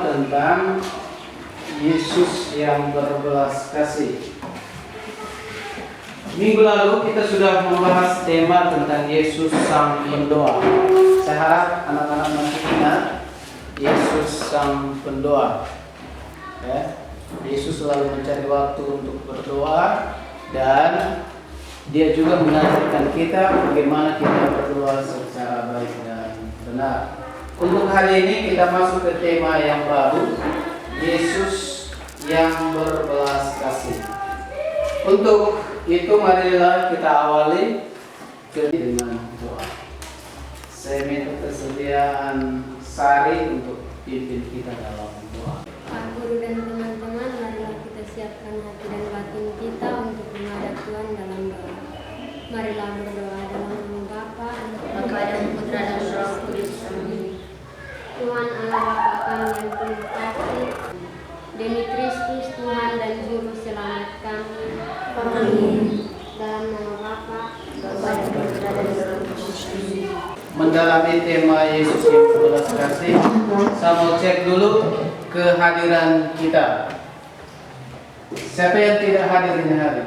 tema tentang Yesus yang berbelas kasih. Minggu lalu kita sudah membahas tema tentang Yesus Sang Pendoa. Saya harap anak-anak masih ingat Yesus Sang Pendoa. Ya, Yesus selalu mencari waktu untuk berdoa dan Dia juga mengajarkan kita bagaimana kita berdoa secara baik dan benar. Untuk hari ini kita masuk ke tema yang baru, Yesus yang berbelas kasih. Untuk itu marilah kita awali dengan doa. Saya minta kesediaan Sari untuk pimpin kita dalam doa. Pak Guru dan teman-teman, marilah kita siapkan hati dan batin kita untuk menghadap Tuhan dalam doa. Marilah berdoa dalam nama Bapa dan Putra dan Roh Kudus. Amin. Tuhan Allah Bapa kami yang penuh kasih, demi Kristus Tuhan dan Juru Selamat kami. Amin. Dalam nama Bapa dan Putra dan Roh Kudus. Amin. Mendalami tema Yesus yang berbelas kasih, saya mau cek dulu kehadiran kita. Siapa yang tidak hadir ini hari?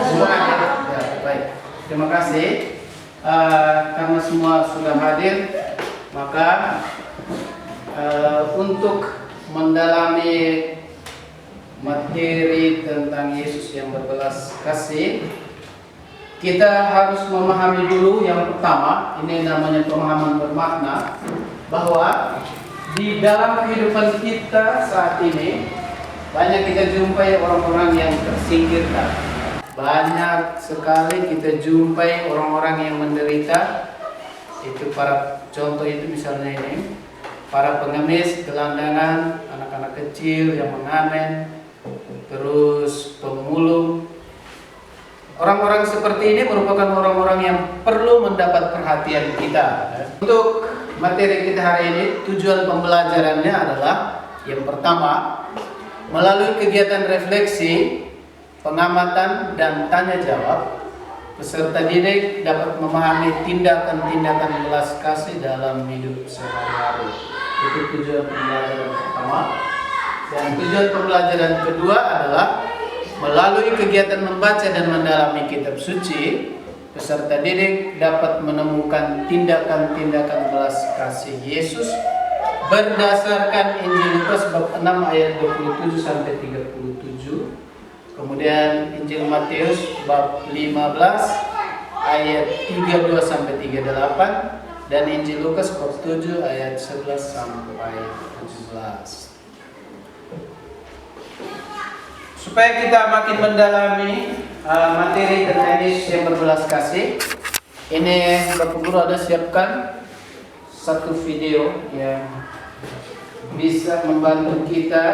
Semua hadir. Ya, baik. Terima kasih. Karena semua sudah hadir, maka untuk mendalami materi tentang Yesus yang berbelas kasih, kita harus memahami dulu yang pertama, ini namanya pemahaman bermakna, bahwa di dalam kehidupan kita saat ini banyak kita jumpai orang-orang yang tersingkirkan. Banyak sekali kita jumpai orang-orang yang menderita. Itu para contoh itu misalnya ini, para pengemis, gelandangan, anak-anak kecil yang mengamen, terus pemulung. Orang-orang seperti ini merupakan orang-orang yang perlu mendapat perhatian kita. Untuk materi kita hari ini, tujuan pembelajarannya adalah yang pertama, melalui kegiatan refleksi, pengamatan, dan tanya jawab, peserta didik dapat memahami tindakan-tindakan belas kasih dalam hidup sehari-hari. Itu tujuan pembelajaran pertama. Dan tujuan pembelajaran kedua adalah melalui kegiatan membaca dan mendalami kitab suci, peserta didik dapat menemukan tindakan-tindakan belas kasih Yesus berdasarkan Injil Lukas bab 6 ayat 27 sampai 37. Kemudian Injil Matius bab 15 ayat 32 sampai 38 dan Injil Lukas bab 7 ayat 11 sampai 17. Supaya kita makin mendalami materi tentang Yesus yang berbelas kasih, ini Bapak Guru ada siapkan satu video yang bisa membantu kita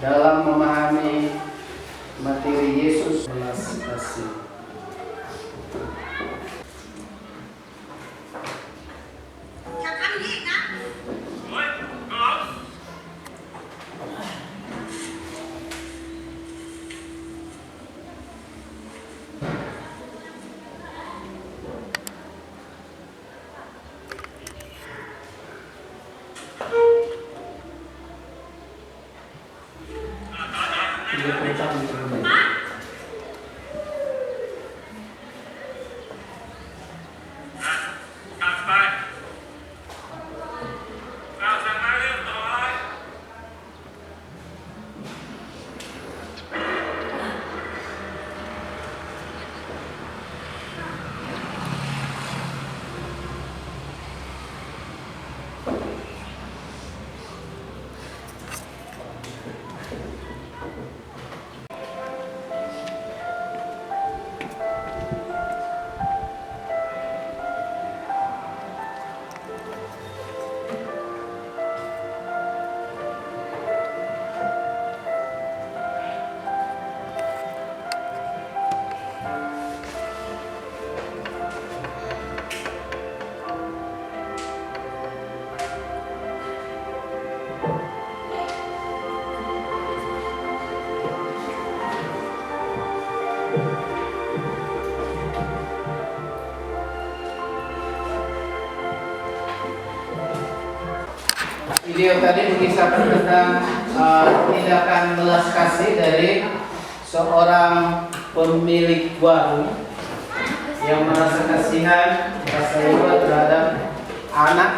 dalam memahami materi Yesus berbelas kasih. video tadi mengisahkan tentang tindakan belas kasih dari seorang pemilik warung yang merasa kasihan, rasa iba terhadap anak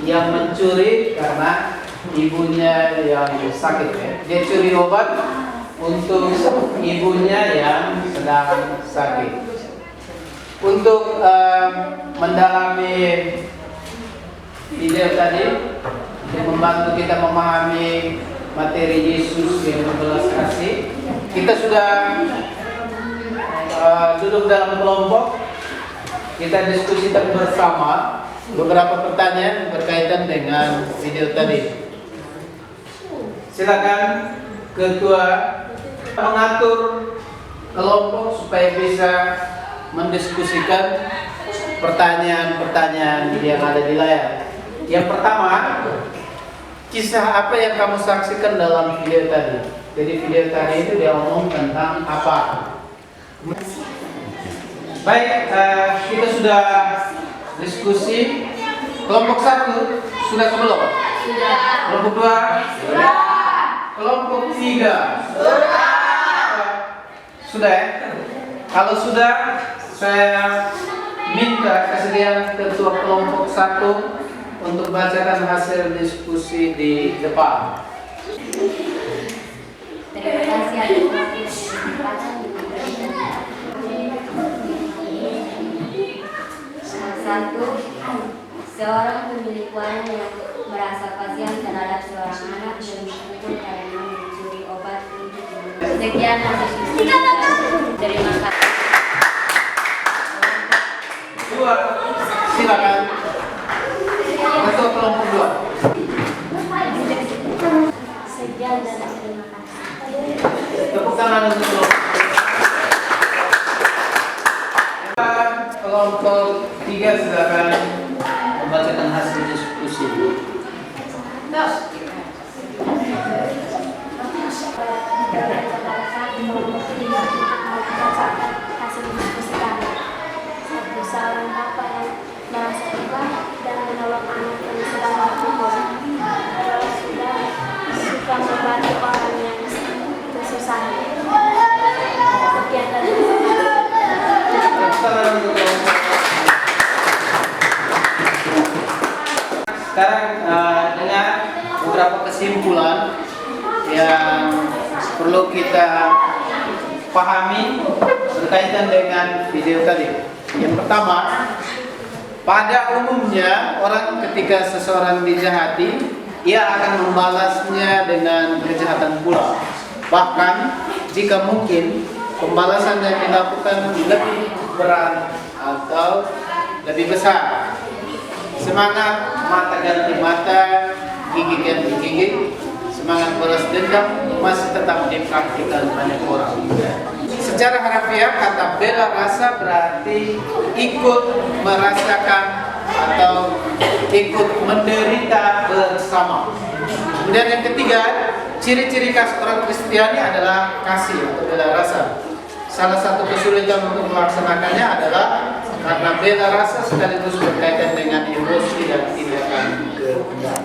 yang mencuri karena ibunya yang sakit. Dia curi obat untuk ibunya yang sedang sakit. Untuk mendalami video tadi, membantu kita memahami materi Yesus yang berbelas kasih, kita sudah duduk dalam kelompok, kita diskusikan bersama beberapa pertanyaan berkaitan dengan video tadi. Silakan ketua mengatur kelompok supaya bisa mendiskusikan pertanyaan-pertanyaan yang ada di layar. Yang pertama, kisah apa yang kamu saksikan dalam video tadi? Jadi video tadi itu dia ngomong tentang apa? Baik, kita sudah diskusi. Kelompok 1 sudah ke belum? Sudah. Kelompok 2? Sudah. Kelompok 3? Sudah. Sudah ya? Kalau sudah, saya minta kesediaan ketua kelompok 1 untuk bacakan hasil diskusi di depan. Terima kasih atas kesempatan diberikan. Satu, seorang pemilik warung yang merasa kasihan terhadap seorang anak yang dipukul karena mencuri obat untuk ibunya. Sekian hasil diskusi. Terima kasih. 2, silakan. Ketua kelompok 2. Sekian dan terima kasih. Tepuk tangan untuk kelompok 3, silakan membacakan hasil diskusi. Hasil diskusi kami. Satu, seorang bapak yang merasa iba dan menolong anak yang sedang terpukul. Sudah suka membantu orang yang kesusahan. Sekian dari Sekarang dengan beberapa kesimpulan yang perlu kita pahami berkaitan dengan video tadi. Yang pertama, pada umumnya orang ketika seseorang dijahati, ia akan membalasnya dengan kejahatan pula. Bahkan jika mungkin pembalasan yang dilakukan lebih berat atau lebih besar. Semangat mata ganti mata, gigi ganti gigi, semangat balas dendam masih tetap dipraktikkan banyak orang. Secara harafiah kata bela rasa berarti ikut merasakan atau ikut menderita bersama. Kemudian yang ketiga, ciri-ciri khas orang Kristiani adalah kasih atau bela rasa. Salah satu kesulitan untuk melaksanakannya adalah karena bela rasa sekaligus berkaitan dengan emosi dan tindakan kehendak.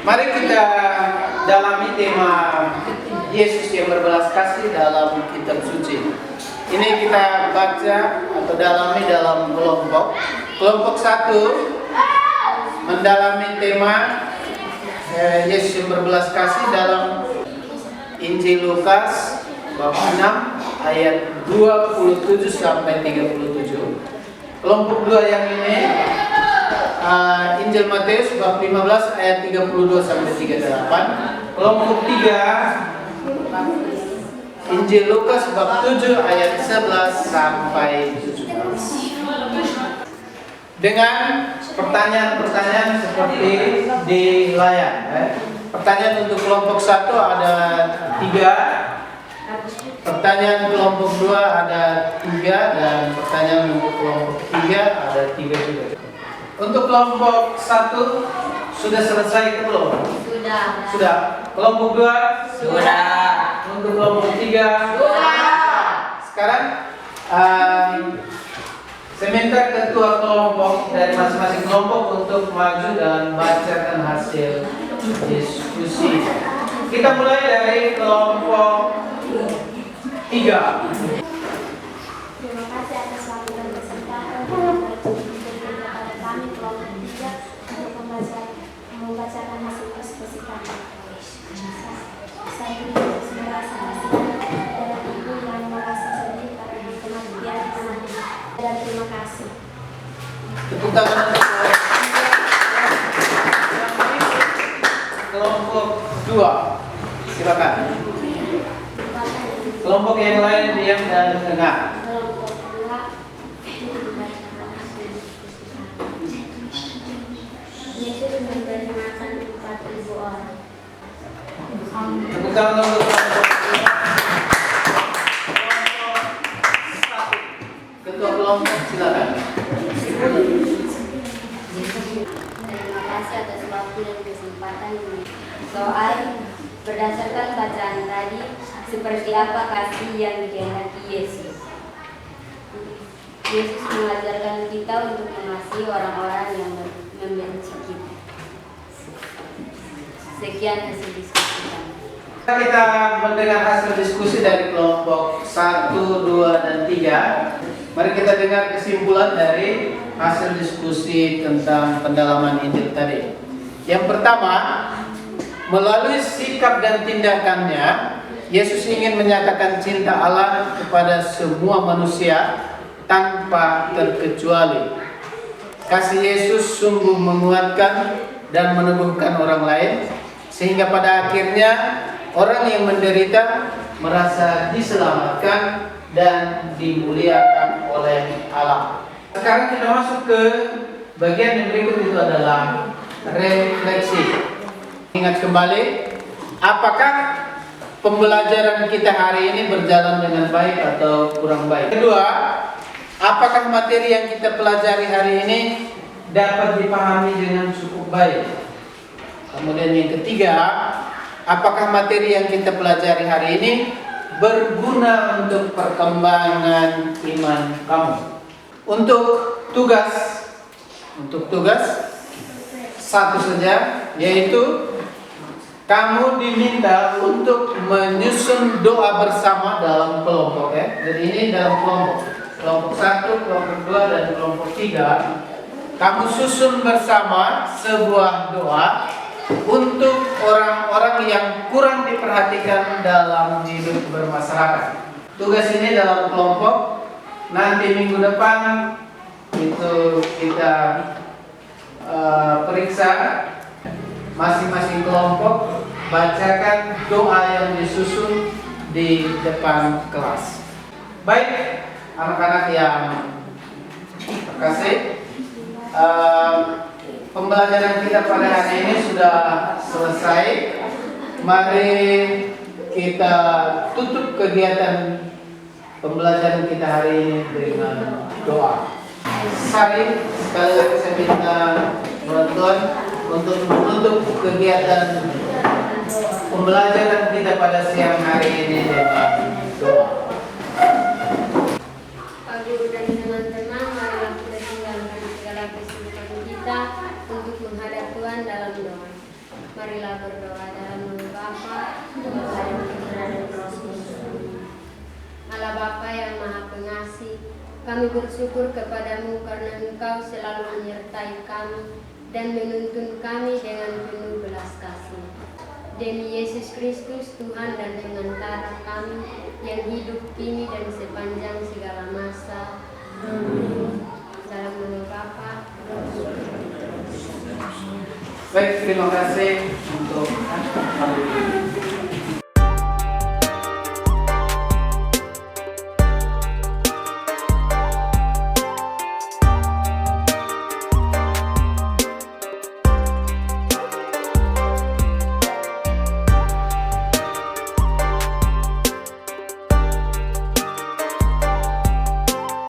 Mari kita dalami tema Yesus yang berbelas kasih dalam kitab suci. Ini kita baca atau dalami dalam kelompok. Kelompok 1 mendalami tema Yesus yang berbelas kasih dalam Injil Lukas bab 6 ayat 27 sampai 37. Kelompok 2 yang ini Injil Matius bab 15 ayat 32 sampai 38. Kelompok 3 Injil Lukas bab 7 ayat 11 sampai 17. Dengan pertanyaan-pertanyaan seperti di layar. Pertanyaan untuk kelompok 1 ada 3. Pertanyaan kelompok 2 ada 3 dan pertanyaan untuk kelompok 3 ada 3 juga. Untuk kelompok 1 sudah selesai belum? Sudah. Sudah. Kelompok 2 sudah. Untuk kelompok 3 sudah. Sekarang Sementara ketua kelompok dari masing-masing kelompok untuk maju dan bacakan hasil diskusi. Kita mulai dari kelompok 3. Terima kasih atas waktu dan kesempatan kepada kami kelompok 3 untuk membacakan hasil diskusi kami. Saat ini Yesus merasa kasihan dan ibu yang merasa sedih karena kematian anaknya. Dan terima kasih. Tepuk tangan untuk kelompok 2. Silakan. Kelompok yang lain diam dan dengar. Kelompok 2 membacakan hasil diskusi kami. Yesus memberi makan 4.000 orang. Tepuk tangan untuk kelompok 2. Ketua kelompok silakan. Terima kasih atas waktu dan kesempatan ini. Soal berdasarkan bacaan tadi, seperti apa kasih yang dikehendaki Yesus? Yesus mengajarkan kita untuk mengasihi orang-orang yang membenci kita. Sekian hasil diskusi kami. Kita mendengar hasil diskusi dari kelompok 1, 2, dan 3. Mari kita dengar kesimpulan dari hasil diskusi tentang pendalaman Injil tadi. Yang pertama, melalui sikap dan tindakannya, Yesus ingin menyatakan cinta Allah kepada semua manusia tanpa terkecuali. Kasih Yesus sungguh menguatkan dan meneguhkan orang lain, sehingga pada akhirnya orang yang menderita merasa diselamatkan dan dimuliakan oleh Allah. Sekarang kita masuk ke bagian yang berikut, itu adalah refleksi. Ingat kembali, apakah pembelajaran kita hari ini berjalan dengan baik atau kurang baik? Kedua, apakah materi yang kita pelajari hari ini dapat dipahami dengan cukup baik? Kemudian yang ketiga, apakah materi yang kita pelajari hari ini berguna untuk perkembangan iman kamu? Untuk tugas satu saja, yaitu kamu diminta untuk menyusun doa bersama dalam kelompok, ya. Jadi ini dalam kelompok 1, kelompok 2, dan kelompok 3. Kamu susun bersama sebuah doa untuk orang-orang yang kurang diperhatikan dalam hidup bermasyarakat. Tugas ini dalam kelompok, nanti minggu depan itu kita periksa masing-masing kelompok bacakan doa yang disusun di depan kelas. Baik, anak-anak yang terkasih, pembelajaran kita pada hari ini sudah selesai. Mari kita tutup kegiatan pembelajaran kita hari ini dengan doa. Sari, sekali lagi saya minta bantuan untuk menutup kegiatan pembelajaran kita pada siang hari ini dengan doa. Pak Guru dan teman-teman, marilah kita tinggalkan segala kesibukan kita untuk menghadap Tuhan dalam doa. Marilah berdoa dalam nama Bapa, Putra dan Roh Kudus. Allah Bapa yang Maha Pengasih, kami bersyukur kepadamu karena Engkau selalu menyertai kami dan menuntun kami dengan penuh belas kasih. Demi Yesus Kristus, Tuhan dan pengantara kami yang hidup kini dan sepanjang segala masa. Amin. Dalam nama Bapa. Baik, terima kasih untuk